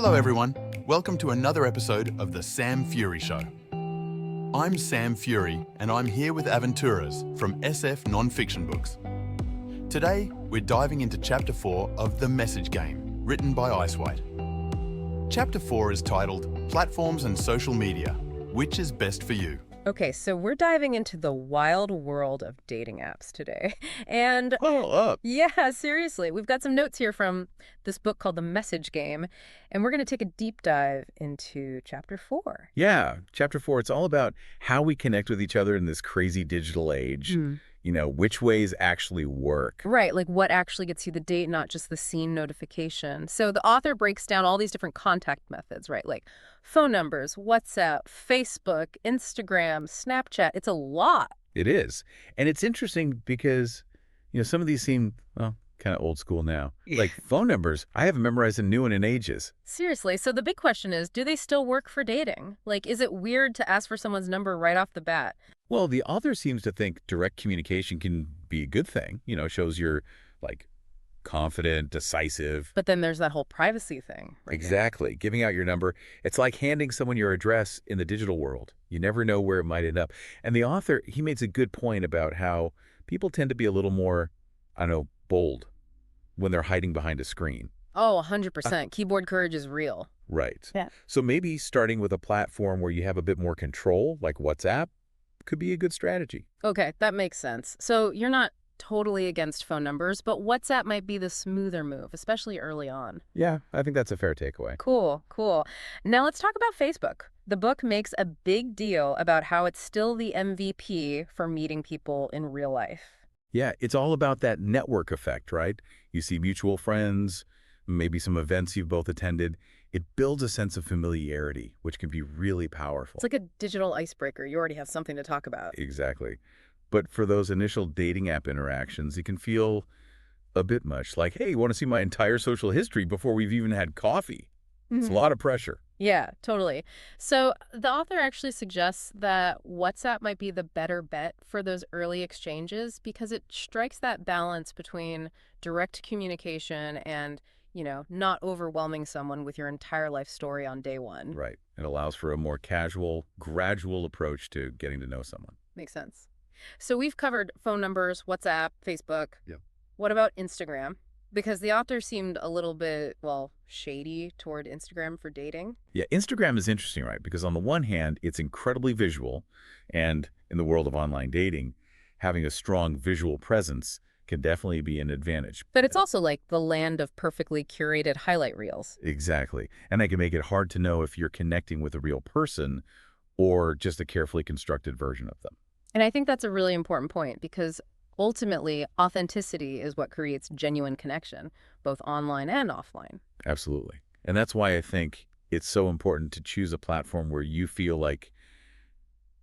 Hello everyone, welcome to another episode of The Sam Fury Show. I'm Sam Fury and I'm here with Aventuras from SF Non-Fiction Books. Today, we're diving into Chapter 4 of The Message Game, written by Icewhite. Chapter 4 is titled Platforms and Social Media, Which is Best for You? Okay, so we're diving into the wild world of dating apps today. And yeah, seriously, we've got some notes here from this book called The Message Game, and we're going to take a deep dive into Chapter 4. Yeah, Chapter 4, it's all about how we connect with each other in this crazy digital age. You know, which ways actually work. Right, like what actually gets you the date, not just the scene notification. So the author breaks down all these different contact methods, right? Like phone numbers, WhatsApp, Facebook, Instagram, Snapchat. It's a lot. It is. And it's interesting because, you know, some of these seem, well, kind of old school now. Like phone numbers, I haven't memorized a new one in ages. Seriously, so the big question is, do they still work for dating? Like, is it weird to ask for someone's number right off the bat? Well, the author seems to think direct communication can be a good thing. You know, shows you're, like, confident, decisive. But then there's that whole privacy thing. Right? Exactly. Giving out your number. It's like handing someone your address in the digital world. You never know where it might end up. And the author, he makes a good point about how people tend to be a little more, I don't know, bold when they're hiding behind a screen. Oh, 100%. Keyboard courage is real. Right. Yeah. So maybe starting with a platform where you have a bit more control, like WhatsApp, could be a good strategy. Okay, that makes sense. So you're not totally against phone numbers, but WhatsApp might be the smoother move, especially early on. Yeah, I think that's a fair takeaway. Cool, cool. Now let's talk about Facebook. The book makes a big deal about how it's still the MVP for meeting people in real life. Yeah, it's all about that network effect, right? You see mutual friends, maybe some events you've both attended. It builds a sense of familiarity, which can be really powerful. It's like a digital icebreaker. You already have something to talk about. Exactly. But for those initial dating app interactions, it can feel a bit much like, hey, you want to see my entire social history before we've even had coffee? It's a lot of pressure. Yeah, totally. So the author actually suggests that WhatsApp might be the better bet for those early exchanges because it strikes that balance between direct communication and, you know, not overwhelming someone with your entire life story on day one. Right. It allows for a more casual, gradual approach to getting to know someone. Makes sense. So we've covered phone numbers, WhatsApp, Facebook. Yep. What about Instagram? Because the author seemed a little bit, well, shady toward Instagram for dating. Yeah, Instagram is interesting, right? Because on the one hand, it's incredibly visual. And in the world of online dating, having a strong visual presence can definitely be an advantage. But it's also like the land of perfectly curated highlight reels. Exactly. And that can make it hard to know if you're connecting with a real person or just a carefully constructed version of them. And I think that's a really important point because ultimately, authenticity is what creates genuine connection, both online and offline. Absolutely. And that's why I think it's so important to choose a platform where you feel like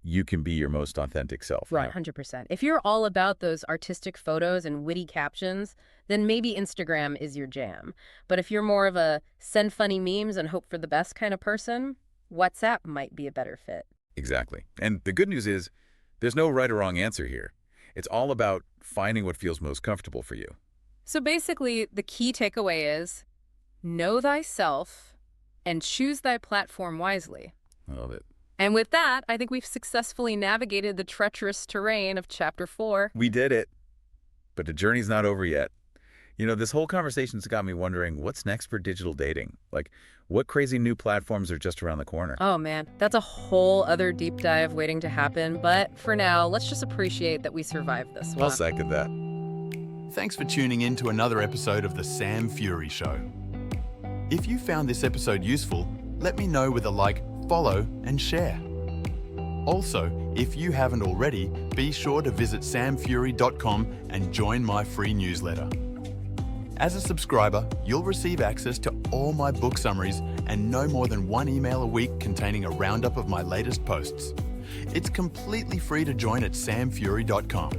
you can be your most authentic self. Right, 100%. If you're all about those artistic photos and witty captions, then maybe Instagram is your jam. But if you're more of a send funny memes and hope for the best kind of person, WhatsApp might be a better fit. Exactly. And the good news is there's no right or wrong answer here. It's all about finding what feels most comfortable for you. So basically, the key takeaway is know thyself and choose thy platform wisely. I love it. And with that, I think we've successfully navigated the treacherous terrain of Chapter 4. We did it. But the journey's not over yet. You know, this whole conversation's got me wondering, what's next for digital dating? Like, what crazy new platforms are just around the corner? Oh man, that's a whole other deep dive waiting to happen. But for now, let's just appreciate that we survived this one. I'll second that. Thanks for tuning in to another episode of The Sam Fury Show. If you found this episode useful, let me know with a like, follow, and share. Also, if you haven't already, be sure to visit samfury.com and join my free newsletter. As a subscriber, you'll receive access to all my book summaries and no more than one email a week containing a roundup of my latest posts. It's completely free to join at samfury.com.